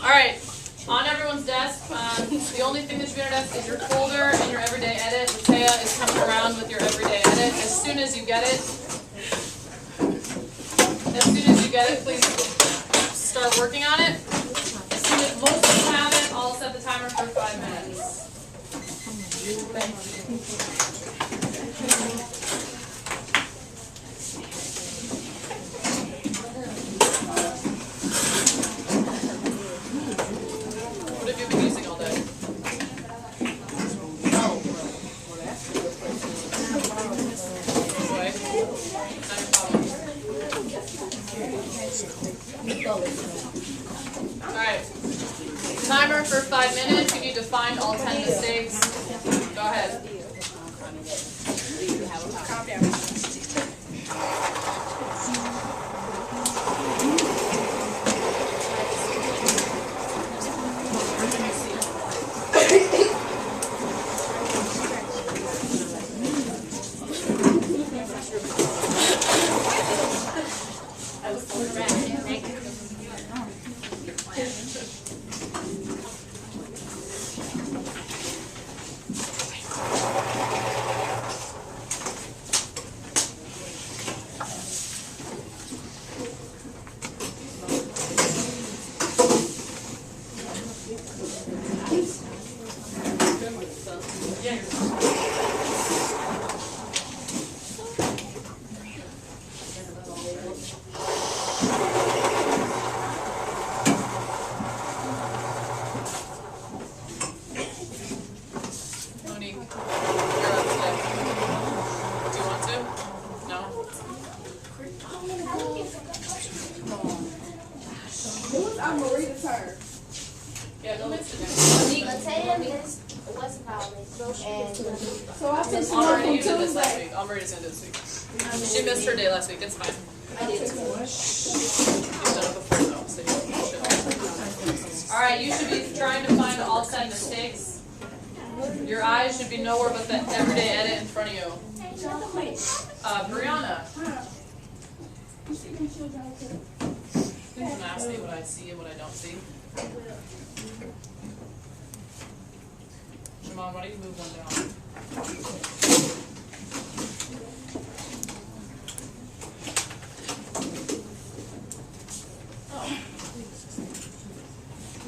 Alright, on everyone's desk, the only thing that should be on your desk is your folder and your everyday edit. Matea is coming around with your everyday edit. As soon as you get it, please start working on it. As soon as most of you have it, I'll set the timer for 5 minutes. What have you been using all day? Alright. Timer for 5 minutes. You need to find all 10 mistakes. Go ahead. She missed her day last week. It's fine. You've done it before though, so you should. Alright, you should be trying to find all 10 mistakes. Your eyes should be nowhere but the everyday edit in front of you. Brianna. Please don't ask me what I see and what I don't see. Jamal, why don't you move one down?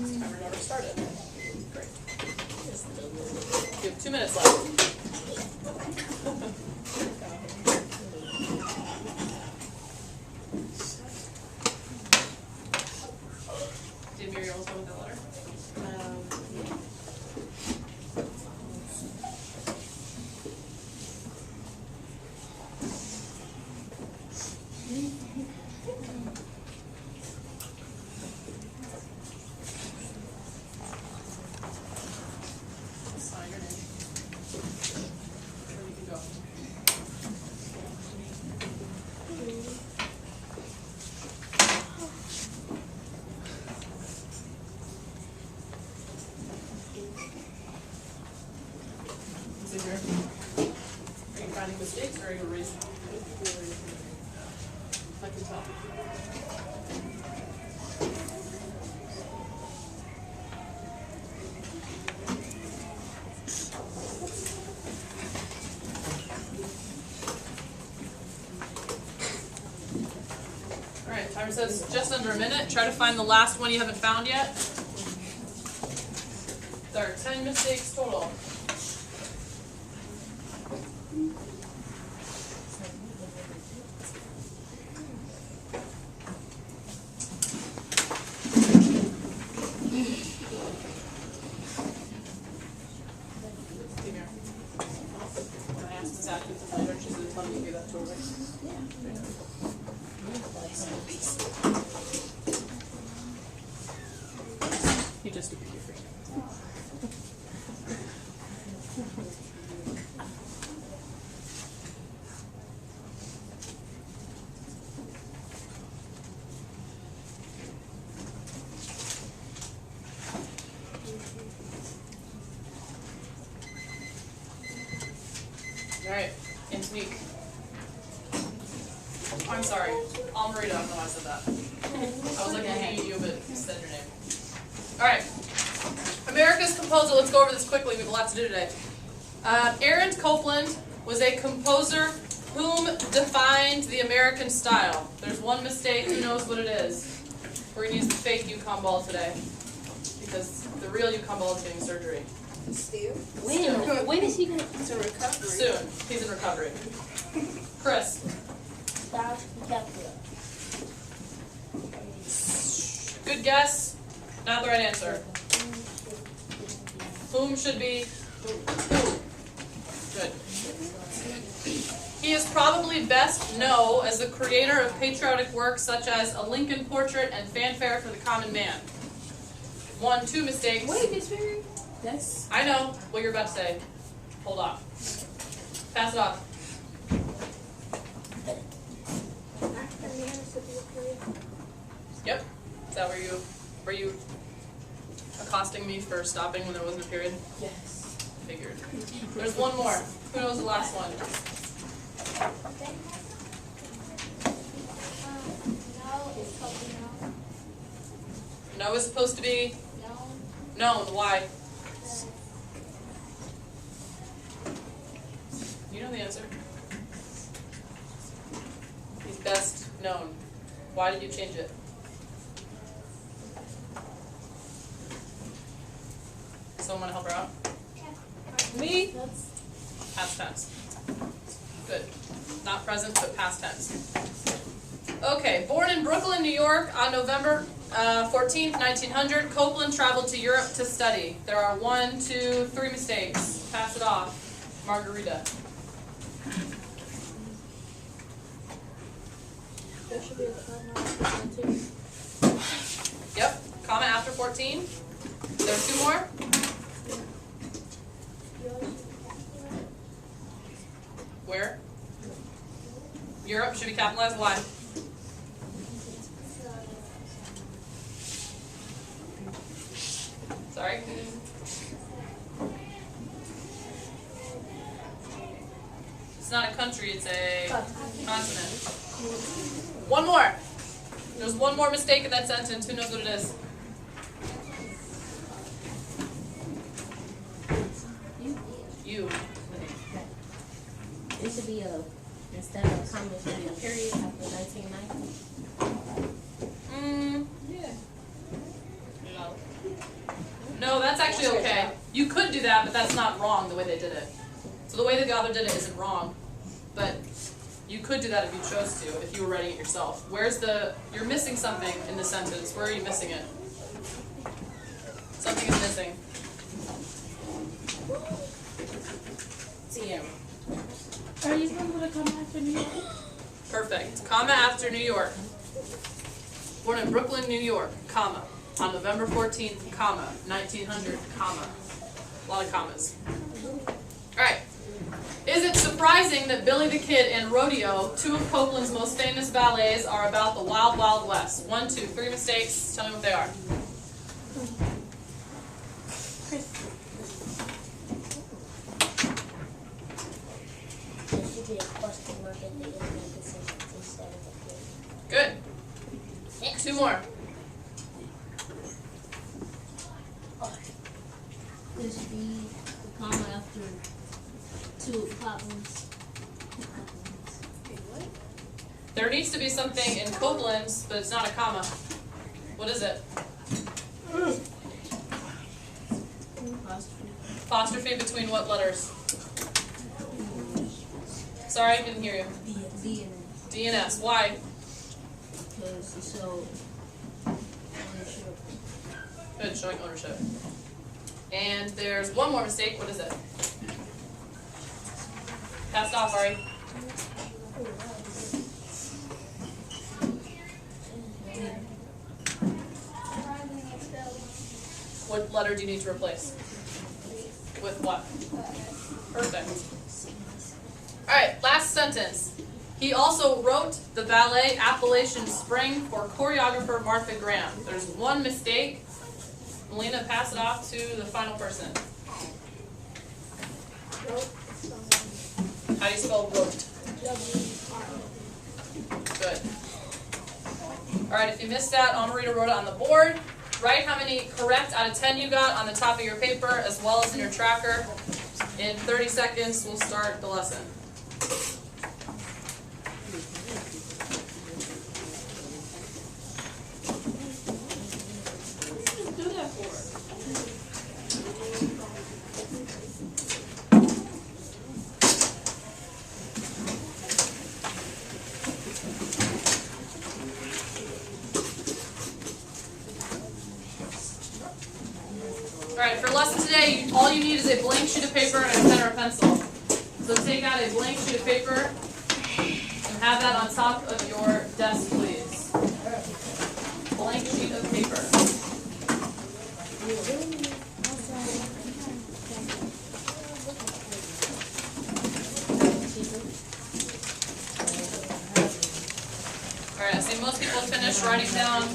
Timer never started. Great. You have 2 minutes left. Did Muriel go with the letter? Are you finding mistakes or are you erasing? I can tell. Alright, timer says just under a minute. Try to find the last one you haven't found yet. There are 10 mistakes total. You just repeat your first name. All right, Antonique. I'm sorry, Almerita. I don't know why I said that. I was like looking at you, but you said your name. Alright. America's composer, let's go over this quickly, we have a lot to do today. Aaron Copland was a composer whom defined the American style. There's one mistake, who knows what it is? We're going to use the fake Yukon ball today, because the real Yukon ball is getting surgery. Steve? When is he going to? It's a recovery. Soon. He's in recovery. Chris. Good guess. Not the right answer. Whom should be who? Good. He is probably best known as the creator of patriotic works such as A Lincoln Portrait and Fanfare for the Common Man. 1, 2 mistakes. Wait, it's very. That's. I know what you're about to say. Hold on. Pass it off. Yep. Is that were you accosting me for stopping when there wasn't a period? Yes. Figured. There's one more. Who knows the last one? No is supposed to be known. Why? You know the answer. He's best known. Why did you change it? Someone want to help her out? Me? Past tense. Good. Not present, but past tense. Okay, born in Brooklyn, New York on November 14th, 1900, Copland traveled to Europe to study. There are 1, 2, 3 mistakes. Pass it off. Margarita. There should be a comma. Yep, comma after 14. There's 2 more. Where? Europe should be capitalized. Why? Sorry? It's not a country, it's a continent. 1 more. There's 1 more mistake in that sentence. Who knows what it is? You. It should be a, instead of a comma, it should be a period after 1990. Yeah. No, that's actually okay. You could do that, but that's not wrong the way they did it. So the way that the author did it isn't wrong, but you could do that if you chose to, if you were writing it yourself. Where's the, you're missing something in the sentence. Where are you missing it? Something is missing. TM. Are you going to come after New York? Perfect. Comma after New York. Born in Brooklyn, New York, comma. On November 14th, comma. 1900, comma. A lot of commas. Alright. Is it surprising that Billy the Kid and Rodeo, 2 of Copland's most famous ballets, are about the Wild Wild West? 1, 2, 3 mistakes. Tell me what they are. Good. 2 more. This should be the comma after 2 commas. There needs to be something in Copland's, but it's not a comma. What is it? Apostrophe between what letters? Sorry, I didn't hear you. D and S. D and S. Why? Because it showed ownership. Good, showing ownership. And there's 1 more mistake. What is it? Pass it off, Ari. What letter do you need to replace? With what? Perfect. Alright, last sentence. He also wrote the ballet Appalachian Spring for choreographer Martha Graham. There's 1 mistake. Melina, pass it off to the final person. How do you spell wrote? Good. Alright, if you missed that, Amarita wrote it on the board. write how many correct out of 10 you got on the top of your paper as well as in your tracker. In 30 seconds, we'll start the lesson. Alright, for lesson today, all you need is a blank sheet of paper and a pen or a pencil. So take out a blank sheet of paper and have that on top of your desk, please. Blank sheet of paper. Alright, I see most people finish writing down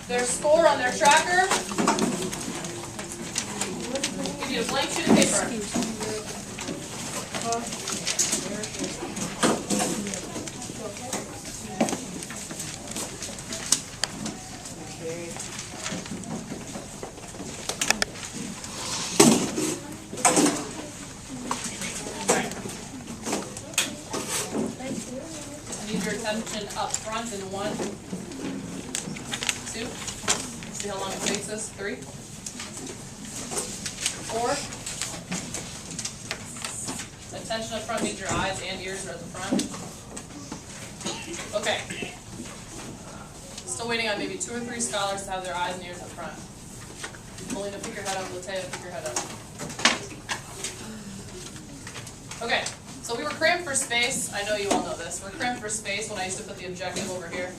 their score on their tracker. Give you a blank sheet of paper. I need your attention up front in 1, 2. See how long it takes us? 3. 4. Attention up front means your eyes and ears are at the front. Okay. Still waiting on maybe 2 or 3 scholars to have their eyes and ears up front. Melina, pick your head up. Latea, pick your head up. Okay. So we were cramped for space. I know you all know this. We're cramped for space when I used to put the objective over here.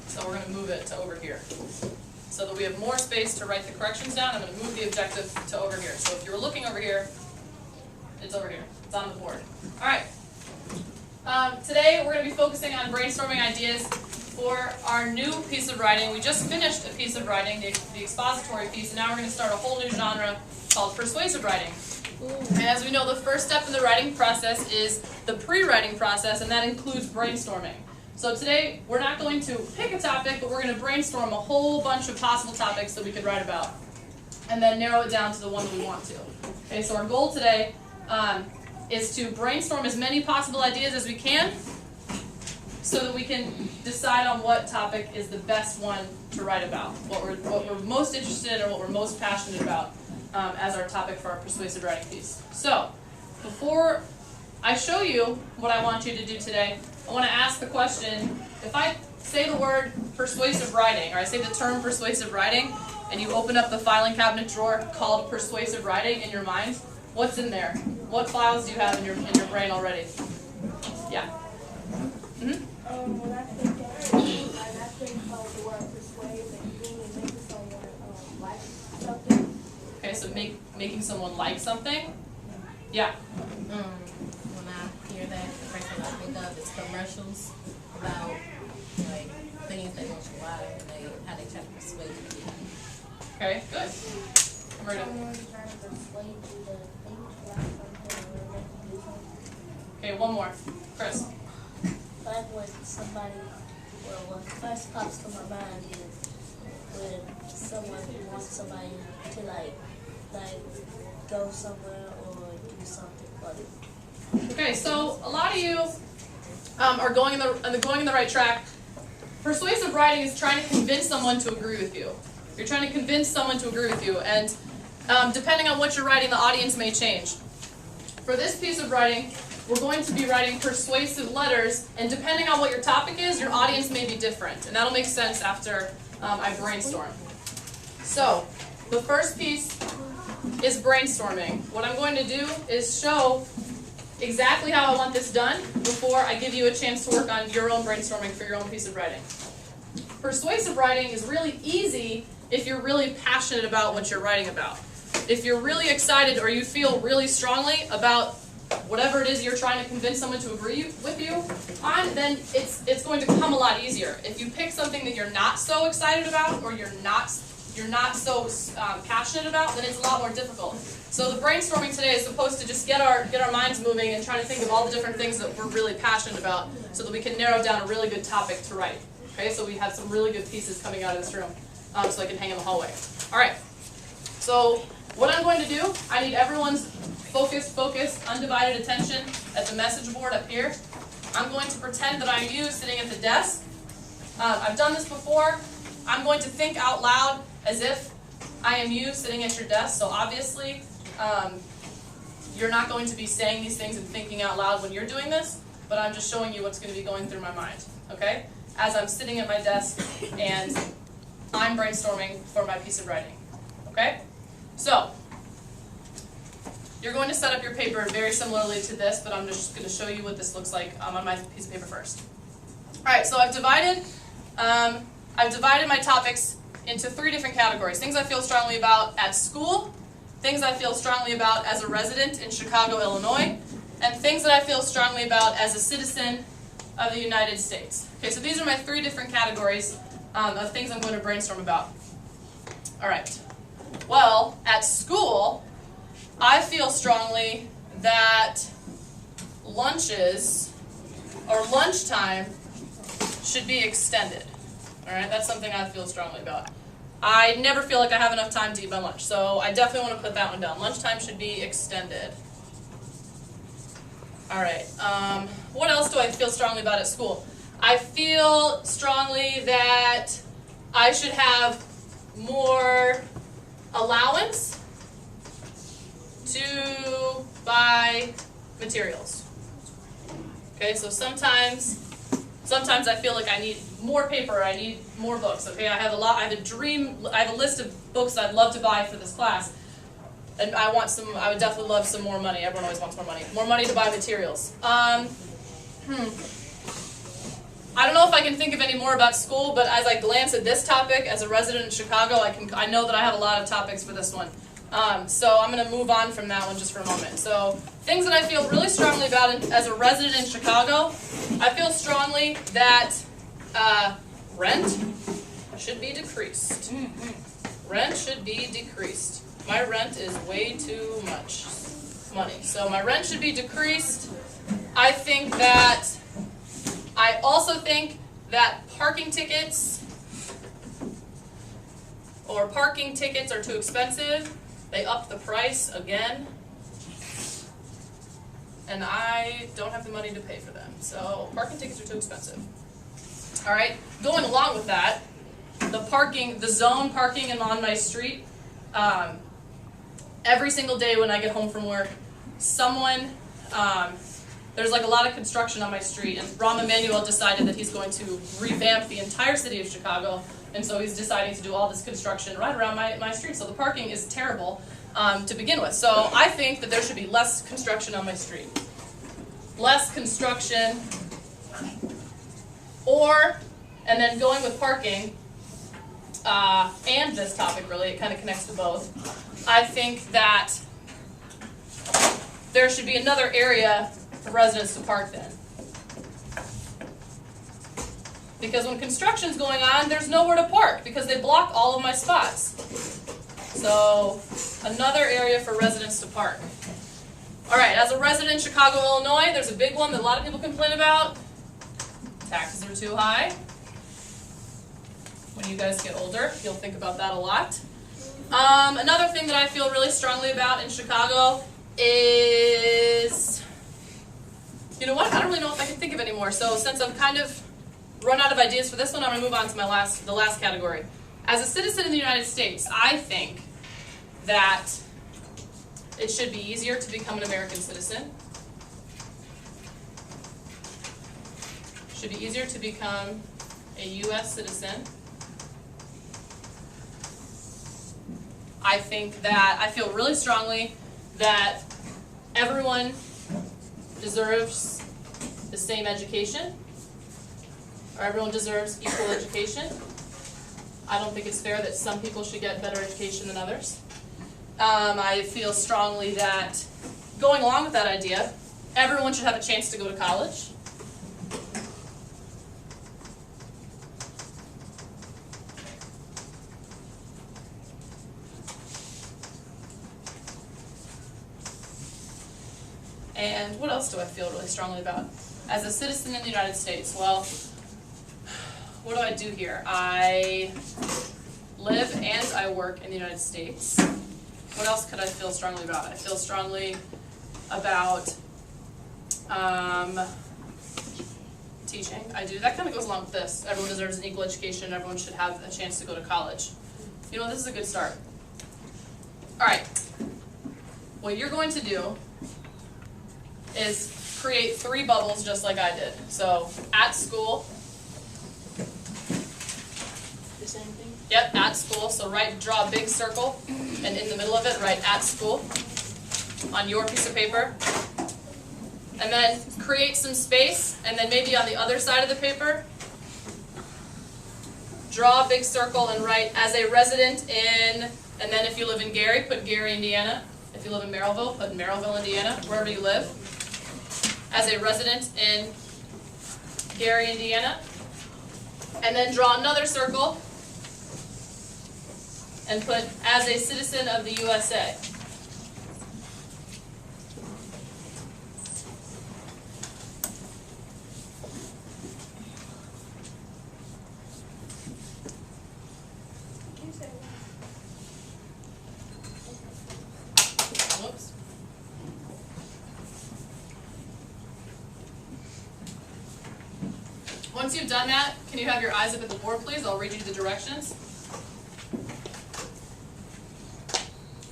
So we're going to move it to over here. So that we have more space to write the corrections down, I'm going to move the objective to over here. So if you were looking over here, it's over here. It's on the board. All right. Today we're going to be focusing on brainstorming ideas for our new piece of writing. We just finished a piece of writing, the expository piece, and now we're going to start a whole new genre called persuasive writing. And as we know, the first step in the writing process is the pre-writing process, and that includes brainstorming. So today, we're not going to pick a topic, but we're going to brainstorm a whole bunch of possible topics that we could write about, and then narrow it down to the one that we want to. Okay, so our goal today is to brainstorm as many possible ideas as we can, so that we can decide on what topic is the best one to write about, what we're most interested in or what we're most passionate about as our topic for our persuasive writing piece. So, before I show you what I want you to do today, I want to ask the question, if I say the word persuasive writing, or I say the term persuasive writing, and you open up the filing cabinet drawer called persuasive writing in your mind, what's in there? What files do you have in your brain already? Yeah? Mm-hmm? When I think about the word persuade, and making someone like something. Okay, so making someone like something? Yeah. When I hear that, the first thing I think of is commercials about like things they want you to buy and how they try to persuade you. Okay, good. Marita. Someone trying to persuade you to think like something or make you do something. Okay, one more. Chris. Like when somebody, well, what first pops to my mind is when someone wants somebody to like go somewhere or do something funny. Okay, so a lot of you are going in the right track. Persuasive writing is trying to convince someone to agree with you. You're trying to convince someone to agree with you, and depending on what you're writing, the audience may change. For this piece of writing, we're going to be writing persuasive letters, and depending on what your topic is, your audience may be different, and that'll make sense after I brainstorm. So, the first piece is brainstorming. What I'm going to do is show exactly how I want this done before I give you a chance to work on your own brainstorming for your own piece of writing. Persuasive writing is really easy if you're really passionate about what you're writing about. If you're really excited or you feel really strongly about whatever it is you're trying to convince someone to agree with you on, then it's going to come a lot easier. If you pick something that you're not so excited about or you're not so passionate about, then it's a lot more difficult. So the brainstorming today is supposed to just get our minds moving and try to think of all the different things that we're really passionate about so that we can narrow down a really good topic to write. Okay, so we have some really good pieces coming out of this room. so I can hang in the hallway. All right, so what I'm going to do, I need everyone's focused, undivided attention at the message board up here. I'm going to pretend that I'm you sitting at the desk. I've done this before. I'm going to think out loud as if I am you sitting at your desk. So obviously, you're not going to be saying these things and thinking out loud when you're doing this, but I'm just showing you what's going to be going through my mind, okay? As I'm sitting at my desk and I'm brainstorming for my piece of writing, okay? So, you're going to set up your paper very similarly to this, but I'm just going to show you what this looks like on my piece of paper first. All right, so I've divided my topics into 3 different categories. Things I feel strongly about at school, things I feel strongly about as a resident in Chicago, Illinois, and things that I feel strongly about as a citizen of the United States. Okay, so these are my 3 different categories of things I'm going to brainstorm about. All right. Well, at school, I feel strongly that lunches or lunchtime should be extended. All right, that's something I feel strongly about. I never feel like I have enough time to eat my lunch, so I definitely want to put that one down. Lunchtime should be extended. All right, what else do I feel strongly about at school? I feel strongly that I should have more allowance to buy materials. Okay, so sometimes I feel like I need more paper, I need more books. Okay, I have a list of books I'd love to buy for this class. And I would definitely love some more money. Everyone always wants more money. More money to buy materials. I don't know if I can think of any more about school, but as I glance at this topic, as a resident in Chicago, I know that I have a lot of topics for this one. So I'm going to move on from that one just for a moment. So things that I feel really strongly about as a resident in Chicago, I feel strongly that rent should be decreased. Rent should be decreased. My rent is way too much money. So my rent should be decreased. I also think that parking tickets are too expensive. They up the price again. And I don't have the money to pay for them. So parking tickets are too expensive. All right, going along with that, the zone parking on my street, every single day when I get home from work, there's like a lot of construction on my street, and Rahm Emanuel decided that he's going to revamp the entire city of Chicago, and so he's deciding to do all this construction right around my street. So the parking is terrible to begin with. So I think that there should be less construction on my street. Less construction, and then going with parking, and this topic really, it kind of connects to both. I think that there should be another area for residents to park then. Because when construction's going on, there's nowhere to park because they block all of my spots. So, another area for residents to park. Alright, as a resident in Chicago, Illinois, there's a big one that a lot of people complain about. Taxes are too high. When you guys get older, you'll think about that a lot. Another thing that I feel really strongly about in Chicago is, you know what, I don't really know if I can think of any more. So since I've kind of run out of ideas for this one, I'm going to move on to the last category. As a citizen in the United States, I think that it should be easier to become an American citizen. It should be easier to become a U.S. citizen. I feel really strongly that everyone deserves the same education, or everyone deserves equal education. I don't think it's fair that some people should get better education than others. I feel strongly that, going along with that idea, everyone should have a chance to go to college. And what else do I feel really strongly about? As a citizen in the United States, well, what do I do here? I live and I work in the United States. What else could I feel strongly about? I feel strongly about teaching. I do. That kind of goes along with this. Everyone deserves an equal education. Everyone should have a chance to go to college. You know, this is a good start. All right. What you're going to do is create 3 bubbles just like I did. So, at school. The same thing? Yep, at school. So draw a big circle, and in the middle of it, write at school on your piece of paper. And then create some space, and then maybe on the other side of the paper, draw a big circle and write as a resident in, and then if you live in Gary, put Gary, Indiana. If you live in Merrillville, put Merrillville, Indiana, wherever you live. As a resident in Gary, Indiana. And then draw another circle and put as a citizen of the USA. Whoops. Once you've done that, can you have your eyes up at the board, please? I'll read you the directions.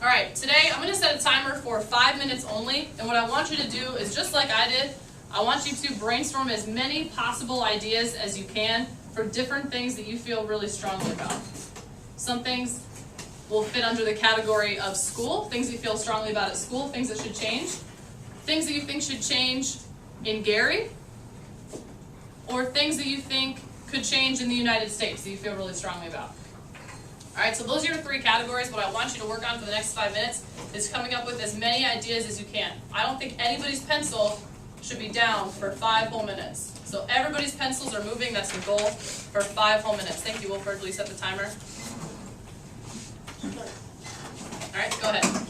All right, today I'm going to set a timer for 5 minutes only, and what I want you to do is just like I did, I want you to brainstorm as many possible ideas as you can for different things that you feel really strongly about. Some things will fit under the category of school, things you feel strongly about at school, things that should change, things that you think should change in Gary, or things that you think could change in the United States that you feel really strongly about. All right, so those are your 3 categories. What I want you to work on for the next 5 minutes is coming up with as many ideas as you can. I don't think anybody's pencil should be down for 5 whole minutes. So everybody's pencils are moving. That's the goal for 5 whole minutes. Thank you, Wilford. Will you set the timer? All right, go ahead.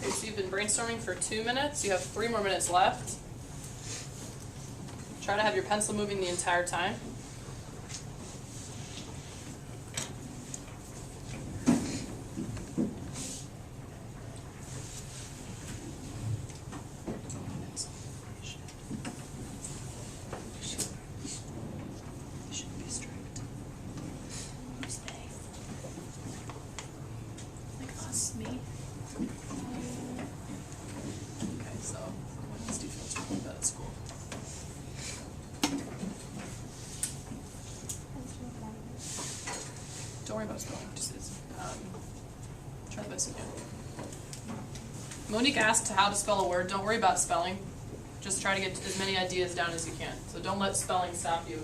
So you've been brainstorming for 2 minutes. You have 3 more minutes left. Try to have your pencil moving the entire time. Don't worry about spelling. Just try the best you can. Monique asked how to spell a word. Don't worry about spelling. Just try to get as many ideas down as you can. So don't let spelling stop you.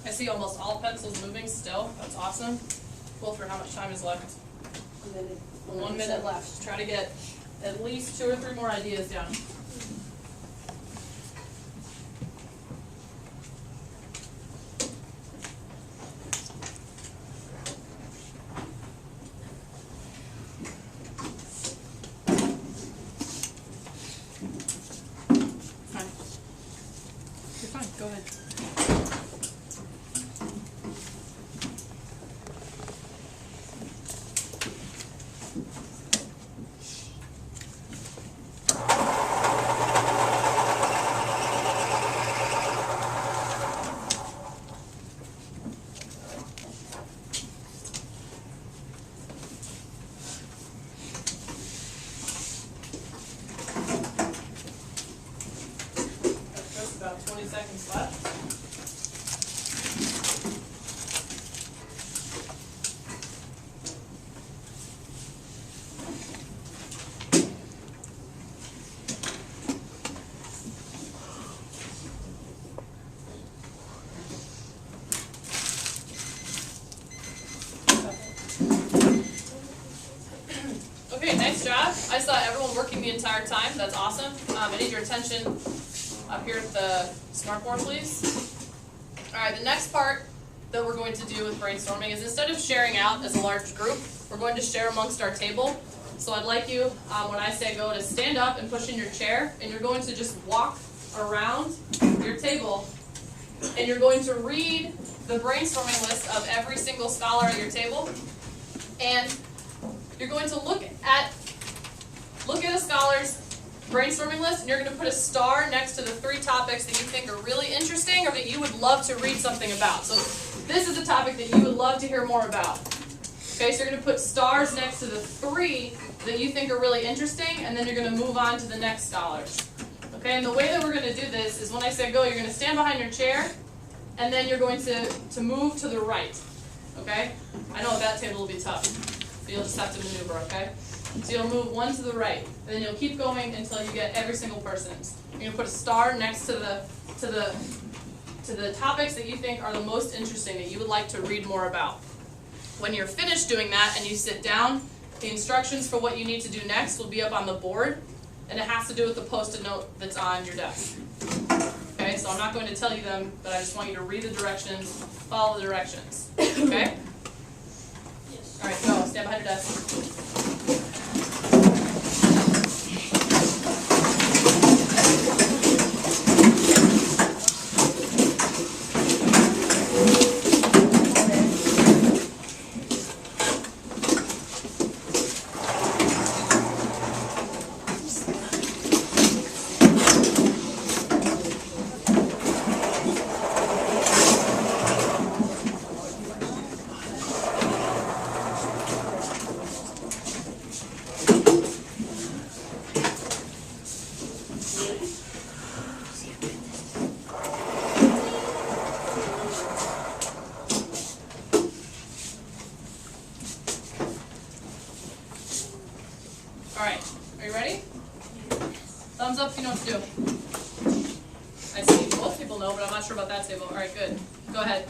I see almost all pencils moving still. That's awesome. Cool. For how much time is left? 1 minute left. Try to get at least 2 or 3 more ideas down. Fine. You're fine. Go ahead. About 20 seconds left. Okay, nice job. I saw everyone working the entire time. That's awesome. I need your attention up here at the smartboard, please. Alright, the next part that we're going to do with brainstorming is instead of sharing out as a large group, we're going to share amongst our table. So I'd like you, when I say go, to stand up and push in your chair, and you're going to just walk around your table, and you're going to read the brainstorming list of every single scholar at your table, and you're going to look at a scholar's brainstorming list, and you're going to put a star next to the 3 topics that you think are really interesting or that you would love to read something about. So this is a topic that you would love to hear more about. Okay, so you're going to put stars next to the 3 that you think are really interesting, and then you're going to move on to the next scholars. Okay, and the way that we're going to do this is when I say go, you're going to stand behind your chair, and then you're going to move to the right. Okay? I know that table will be tough, so you'll just have to maneuver, okay? So you'll move 1 to the right, and then you'll keep going until you get every single person. You're going to put a star next to the topics that you think are the most interesting, that you would like to read more about. When you're finished doing that and you sit down, the instructions for what you need to do next will be up on the board, and it has to do with the post-it note that's on your desk. Okay, so I'm not going to tell you them, but I just want you to read the directions, follow the directions. Okay? Yes. All right, go. Stand behind your desk. Alright, are you ready? Thumbs up if you know what to do. I see most people know, but I'm not sure about that table. Alright, good. Go ahead.